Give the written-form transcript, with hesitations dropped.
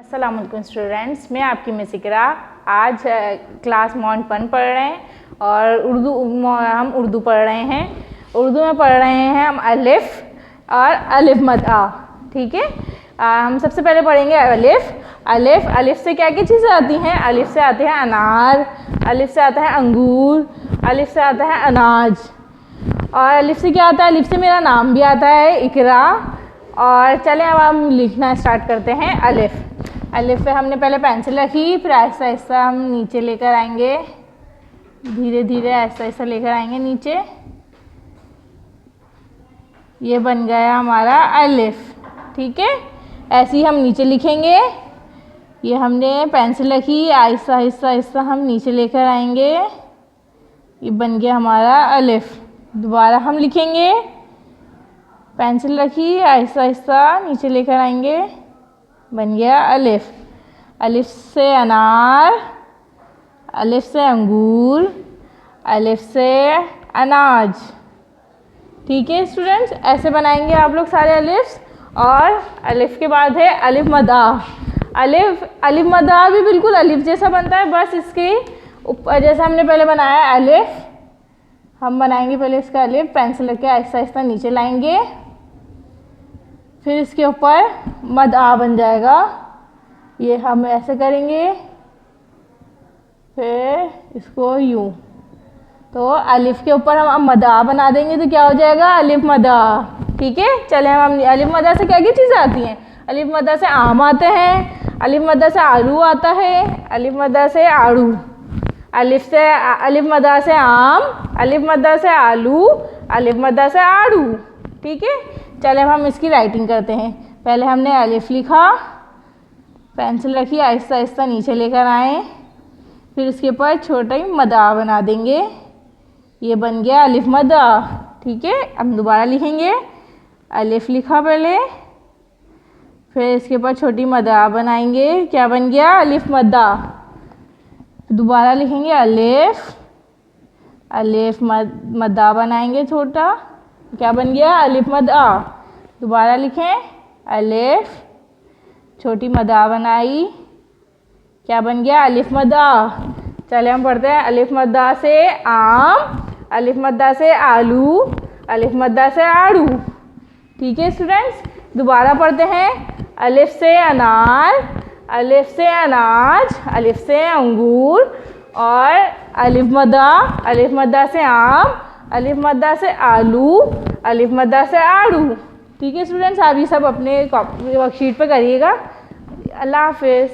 अस्सलाम वालेकुम स्टूडेंट्स, मैं आपकी मिस इकरा। आज क्लास मॉन्ट 1 पढ़ रहे हैं और हम उर्दू पढ़ रहे हैं। उर्दू में पढ़ रहे हैं हम अलिफ और अलिफ मद आ। ठीक है, हम सबसे पहले पढ़ेंगे अलिफ। अलिफ से क्या क्या चीज़ें आती हैं? अलिफ से आते हैं अनार, अलिफ से आता है अंगूर, अलिफ से आता है अनाज, और अलिफ से क्या आता है? अलिफ से मेरा नाम भी आता है, इकरा। और चलें अब हम लिखना स्टार्ट करते हैं। अलिफ पे हमने पहले पेंसिल रखी, फिर ऐसा ऐसा हम नीचे लेकर आएंगे, धीरे धीरे ऐसा ऐसा लेकर आएंगे नीचे। ये बन गया हमारा अलिफ। ठीक है, ऐसे ही हम नीचे लिखेंगे। ये हमने पेंसिल रखी, आहिस्ता आहिस्ता आहिस्ता हम नीचे लेकर आएंगे। ये बन गया हमारा अलिफ। दोबारा हम लिखेंगे, पेंसिल रखी, आहिस्ता आहिस्ता नीचे लेकर आएंगे, बन गया अलिफ। अलिफ से अनार, अलिफ से अंगूर, अलिफ से अनाज। ठीक है स्टूडेंट्स, ऐसे बनाएंगे आप लोग सारे अलिफ्स। और अलिफ के बाद है अलिफ मद आ। अलिफ मद आ भी बिल्कुल अलिफ जैसा बनता है, बस इसके ऊपर जैसा हमने पहले बनाया अलिफ, हम बनाएंगे पहले इसका अलिफ। पेंसिल रख के आहिस्ता आहिस्ता नीचे लाएंगे, फिर इसके ऊपर मद आ बन जाएगा। ये हम ऐसे करेंगे, फिर इसको यूं। तो अलिफ के ऊपर हम मद आ बना देंगे तो क्या हो जाएगा? अलिफ मद आ। ठीक है, चले हम अलिफ मद आ से क्या क्या चीज़ें आती हैं? अलिफ मद आ से आम आते हैं, अलिफ मद आ से आलू आता है, अलिफ मद आ से आड़ू, अलिफ मद आ से आम, अलिफ मद आ से आलू, अलिफ मद आ से आड़ू। ठीक है, चले हम इसकी राइटिंग करते हैं। पहले हमने अलिफ लिखा, पेंसिल रखी, आहिस्ता आहिस्ता नीचे लेकर आए, फिर इसके ऊपर छोटा ही मद आ बना देंगे। ये बन गया अलिफ मद आ। ठीक है, अब दोबारा लिखेंगे। अलिफ लिखा पहले, फिर इसके ऊपर छोटी मद आ बनाएंगे, क्या बन गया? अलिफ मद आ। दोबारा लिखेंगे अलिफ मद आ बनाएंगे छोटा, क्या बन गया? अलिफ मद आ। दोबारा लिखें, अलिफ छोटी मद आ बनाई, क्या बन गया? अलिफ मद आ। चले हम पढ़ते हैं। अलिफ मद आ से आम, अलिफ मद आ से आलू, अलिफ मद आ से आड़ू। ठीक है स्टूडेंट्स, दोबारा पढ़ते हैं। अलिफ से अनार, अलिफ से अनाज, अलिफ से अंगूर, और अलिफ मद आ से आम, अलिफ मद आ से आलू, अलिफ मद आ से आड़ू। ठीक है स्टूडेंट्स, आप ये सब अपने वर्कशीट पे करिएगा। अल्लाह हाफिज़।